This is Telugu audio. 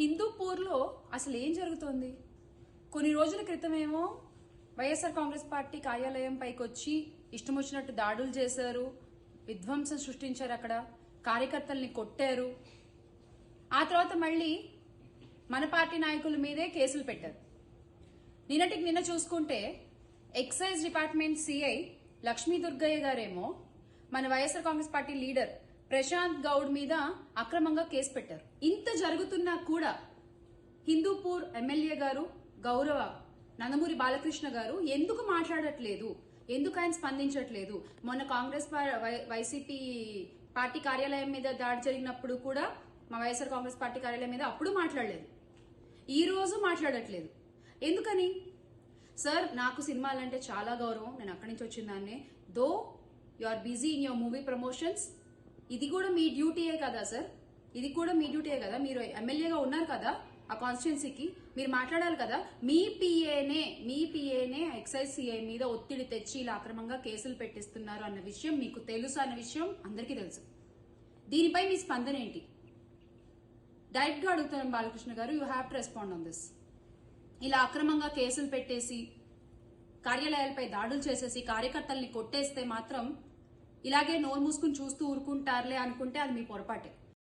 హిందూపూర్లో అసలు ఏం జరుగుతోంది? కొన్ని రోజుల క్రితమేమో వైఎస్ఆర్ కాంగ్రెస్ పార్టీ కార్యాలయం పైకి వచ్చి ఇష్టం వచ్చినట్టు దాడులు చేశారు, విధ్వంసం సృష్టించారు, అక్కడ కార్యకర్తల్ని కొట్టారు. ఆ తర్వాత మళ్ళీ మన పార్టీ నాయకుల మీదే కేసులు పెట్టారు. నిన్నటికి నిన్న చూసుకుంటే excise department CI Lakshmi Durgaiah గారేమో మన వైఎస్ఆర్ కాంగ్రెస్ పార్టీ లీడర్ ప్రశాంత్ గౌడ్ మీద అక్రమంగా కేసు పెట్టారు. ఇంత జరుగుతున్నా కూడా హిందూపూర్ ఎమ్మెల్యే గారు గౌరవ నందమూరి బాలకృష్ణ గారు ఎందుకు మాట్లాడట్లేదు, ఎందుకు ఆయన స్పందించట్లేదు? మొన్న కాంగ్రెస్ వైసీపీ పార్టీ కార్యాలయం మీద దాడి జరిగినప్పుడు కూడా మా వైఎస్ఆర్ కాంగ్రెస్ పార్టీ కార్యాలయం మీద అప్పుడు మాట్లాడలేదు, ఈ రోజు మాట్లాడట్లేదు. ఎందుకని? సార్, నాకు సినిమాలంటే చాలా గౌరవం, నేను అక్కడి నుంచి వచ్చిన దాన్నే. Though you are busy in your movie promotions, ఇది కూడా మీ డ్యూటీయే కదా సార్, ఇది కూడా మీ డ్యూటీయే కదా. మీరు ఎమ్మెల్యేగా ఉన్నారు కదా ఆ కాన్స్టిట్యున్సీకి, మీరు మాట్లాడాలి కదా. మీ పిఏనే ఎక్సైజ్ సిఐ మీద ఒత్తిడి తెచ్చి ఇలా అక్రమంగా కేసులు పెట్టిస్తున్నారు అన్న విషయం మీకు తెలుసు, అన్న విషయం అందరికీ తెలుసు. దీనిపై మీ స్పందన ఏంటి? డైరెక్ట్ గా అడుగుతున్నాం బాలకృష్ణ గారు, you have to respond on this. ఇలా అక్రమంగా కేసులు పెట్టేసి కార్యాలయాలపై దాడులు చేసేసి కార్యకర్తల్ని కొట్టేస్తే మాత్రం ఇలాగే నోరు మూసుకుని చూస్తూ ఊరుకుంటారులే అనుకుంటే అది మీ పొరపాటే.